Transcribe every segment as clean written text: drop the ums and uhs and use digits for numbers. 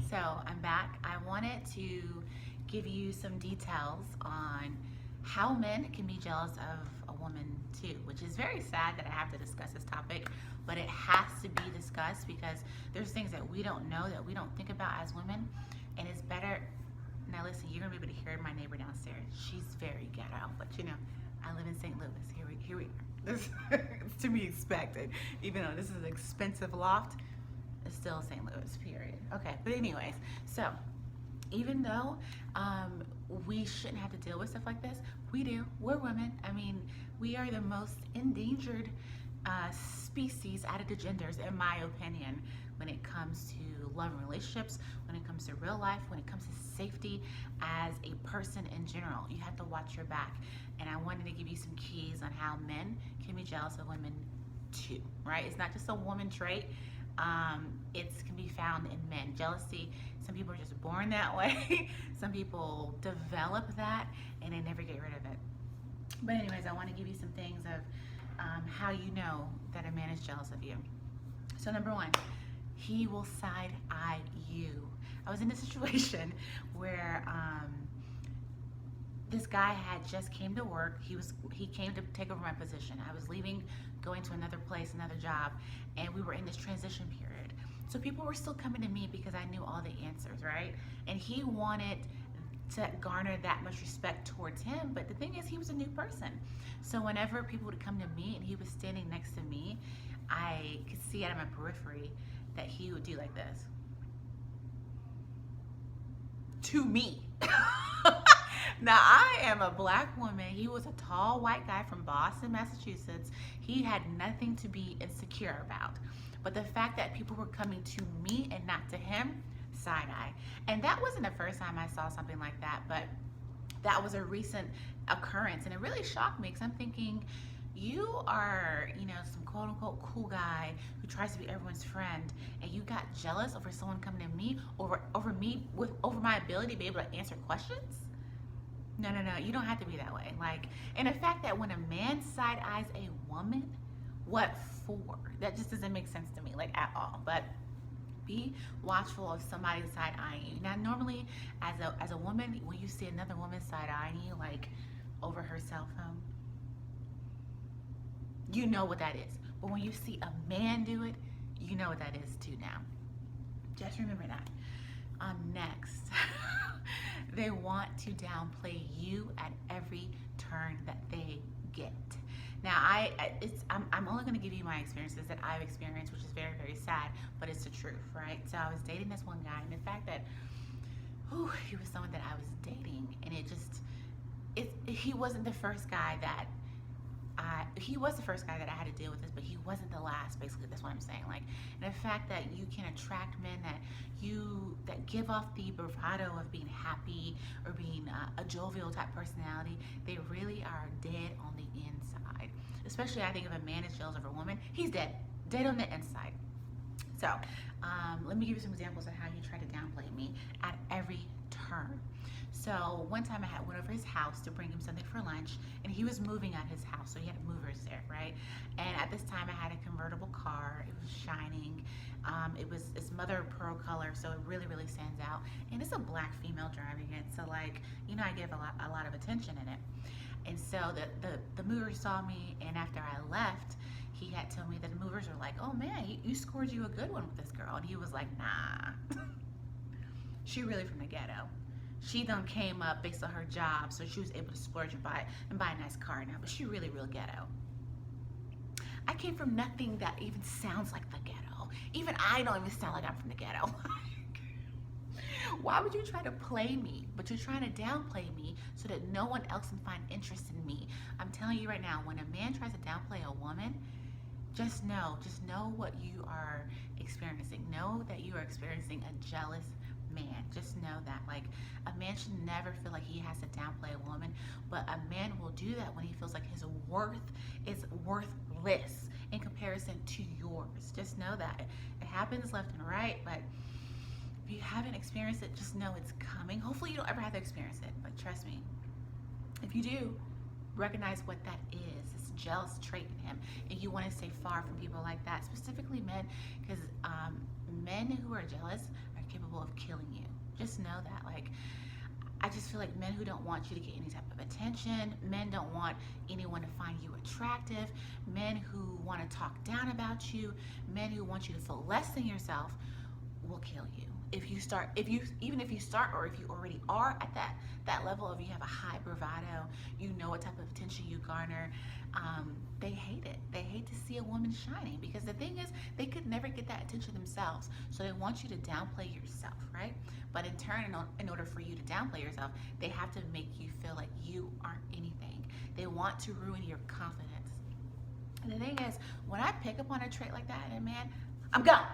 So I'm back. I wanted to give you some details on how men can be jealous of a woman too, which is very sad that I have to discuss this topic, but it has to be discussed because there's things that we don't know, that we don't think about as women, and it's better. Now listen, you're gonna be able to hear my neighbor downstairs. She's very ghetto, but I live in St. Louis. Here we are. This it's to be expected, even though this is an expensive loft. It's still St. Louis, period. Okay, but anyways, so even though we shouldn't have to deal with stuff like this, we do. We're women. I mean, we are the most endangered species out of the genders, in my opinion, when it comes to love and relationships, when it comes to real life, when it comes to safety as a person in general. You have to watch your back. And I wanted to give you some keys on how men can be jealous of women too, right? It's not just a woman trait. It can be found in men. Jealousy, some people are just born that way. Some people develop that and they never get rid of it. But anyways, I want to give you some things of how you know that a man is jealous of you. So number one, he will side eye you. I was in a situation where this guy had just came to work. He came to take over my position. I was leaving, going to another place, another job, and we were in this transition period. So people were still coming to me because I knew all the answers, right? And he wanted to garner that much respect towards him, but the thing is, he was a new person. So whenever people would come to me and he was standing next to me, I could see out of my periphery that he would do like this to me. Now, I am a black woman. He was a tall white guy from Boston, Massachusetts. He had nothing to be insecure about. But the fact that people were coming to me and not to him, side eye. And that wasn't the first time I saw something like that, but that was a recent occurrence. And it really shocked me because I'm thinking, you are, some quote unquote cool guy who tries to be everyone's friend, and you got jealous over someone coming to me over my ability to be able to answer questions? No, you don't have to be that way. And the fact that when a man side eyes a woman, what for? That just doesn't make sense to me, at all. But be watchful of somebody side eyeing you. Now, normally, as a woman, when you see another woman side eyeing you, over her cell phone, you know what that is. But when you see a man do it, you know what that is too now. Just remember that. Next, they want to downplay you at every turn that they get. Now, I'm only going to give you my experiences that I've experienced, which is very, very sad, but it's the truth, right? So I was dating this one guy, and the fact that he was someone that I was dating, and he wasn't the first guy that he was the first guy that I had to deal with this, but he wasn't the last. Basically, that's what I'm saying. And the fact that you can attract men that give off the bravado of being happy or being a jovial type personality, they really are dead on the inside. Especially, I think if a man is jealous of a woman, he's dead on the inside. So, let me give you some examples of how he tried to downplay me at every turn. So one time I went over to his house to bring him something for lunch, and he was moving out his house, so he had movers there, right? And at this time I had a convertible car. It was shining. It's mother of pearl color, so it really, really stands out. And it's a black female driving it, so I give a lot of attention in it. And so the movers saw me, and after I left, he had told me that the movers were like, "Oh man, you scored you a good one with this girl," and he was like, "Nah, she really from the ghetto. She done came up based on her job, so she was able to splurge and buy a nice car now, but she really real ghetto." I came from nothing that even sounds like the ghetto. Even I don't even sound like I'm from the ghetto. Why would you try to play me? But you're trying to downplay me so that no one else can find interest in me. I'm telling you right now, when a man tries to downplay a woman, just know what you are experiencing. Know that you are experiencing a jealous man. Just know that a man should never feel like he has to downplay a woman, but a man will do that when he feels like his worth is worthless in comparison to yours. Just know that it happens left and right, but if you haven't experienced it, just know it's coming. Hopefully you don't ever have to experience it, but trust me, if you do, recognize what that is. It's a jealous trait in him, and you want to stay far from people like that, specifically men, because men who are jealous are capable of killing you. Just know that. Like, I just feel like men who don't want you to get any type of attention, men don't want anyone to find you attractive, men who want to talk down about you, men who want you to feel less than yourself will kill you. Even if you start, or if you already are at that level of, you have a high bravado, you know what type of attention you garner, they hate it. They hate to see a woman shining, because the thing is, they could never get that attention themselves. So they want you to downplay yourself, right? But in turn, in order for you to downplay yourself, they have to make you feel like you aren't anything. They want to ruin your confidence. And the thing is, when I pick up on a trait like that in a man, I'm gone.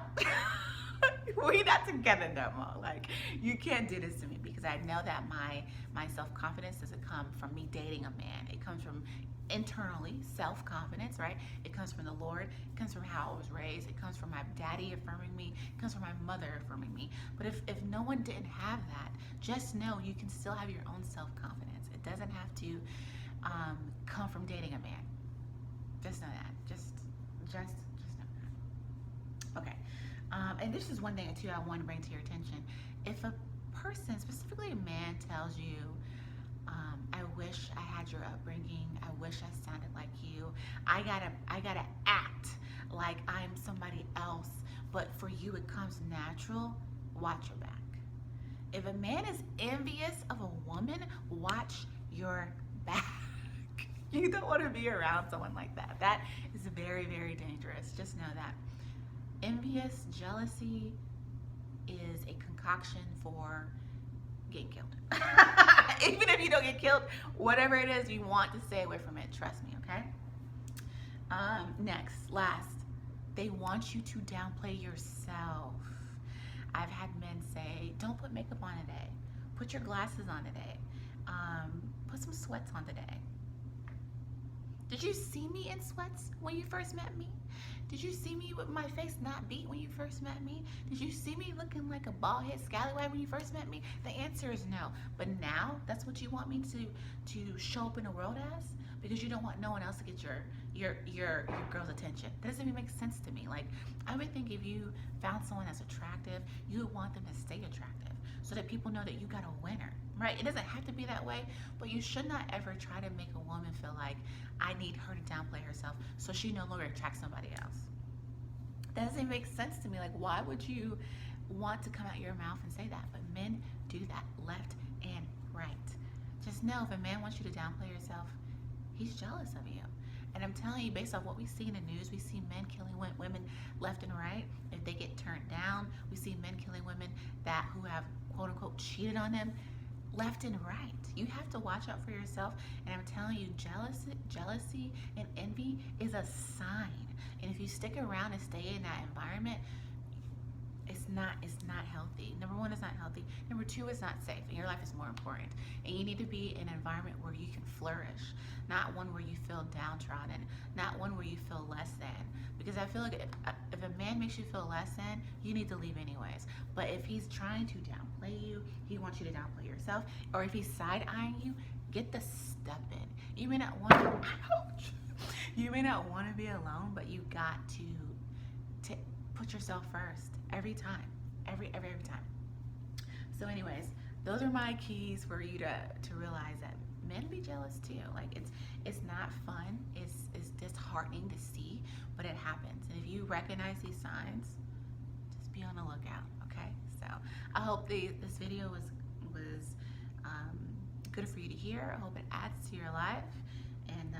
We're not together no more. Like, you can't do this to me, because I know that my self-confidence doesn't come from me dating a man. It comes from internally, self-confidence, right? It comes from the Lord. It comes from how I was raised. It comes from my daddy affirming me. It comes from my mother affirming me. But if no one didn't have that, just know you can still have your own self-confidence. It doesn't have to come from dating a man. Just know that. Just know that. Okay. And this is one thing too I want to bring to your attention. If a person, specifically a man, tells you, I wish I had your upbringing, I wish I sounded like you, I gotta act like I'm somebody else, but for you it comes natural, watch your back. If a man is envious of a woman, watch your back. You don't want to be around someone like that. That is very, very dangerous. Just know that. Envious jealousy is a concoction for getting killed. Even if you don't get killed, whatever it is, you want to stay away from it. Trust me, okay? Last, they want you to downplay yourself. I've had men say, don't put makeup on today. Put your glasses on today. Put some sweats on today. Did you see me in sweats when you first met me? Did you see me with my face not beat when you first met me? Did you see me looking like a bald-head scallywag when you first met me? The answer is no. But now, that's what you want me to show up in the world as? Because you don't want no one else to get your girl's attention. That doesn't even make sense to me. Like, I would think if you found someone that's attractive, you would want them to stay attractive, so that people know that you got a winner, right? It doesn't have to be that way, but you should not ever try to make a woman feel like, I need her to downplay herself so she no longer attracts somebody else. That doesn't make sense to me. Like, why would you want to come out your mouth and say that? But men do that left and right. Just know, if a man wants you to downplay yourself, he's jealous of you. And I'm telling you, based on what we see in the news, we see men killing women left and right. If they get turned down, we see men killing women who have, quote unquote, cheated on them left and right. You have to watch out for yourself. And I'm telling you, jealousy and envy is a sign. And if you stick around and stay in that environment, it's not healthy. Number one, it's not healthy. Number two, it's not safe, and your life is more important. And you need to be in an environment where you can flourish, not one where you feel downtrodden, not one where you feel less than. Because I feel like if a man makes you feel less than, you need to leave anyways. But if he's trying to downplay you, he wants you to downplay yourself, or if he's side-eyeing you, get the step in. You may not want to, ouch. You may not want to be alone, but you got to put yourself first every time, every time. So anyways, those are my keys for you to realize that men be jealous too. Like, it's not fun. It's disheartening to see, but it happens. And if you recognize these signs, just be on the lookout. Okay. So I hope this video was good for you to hear. I hope it adds to your life, and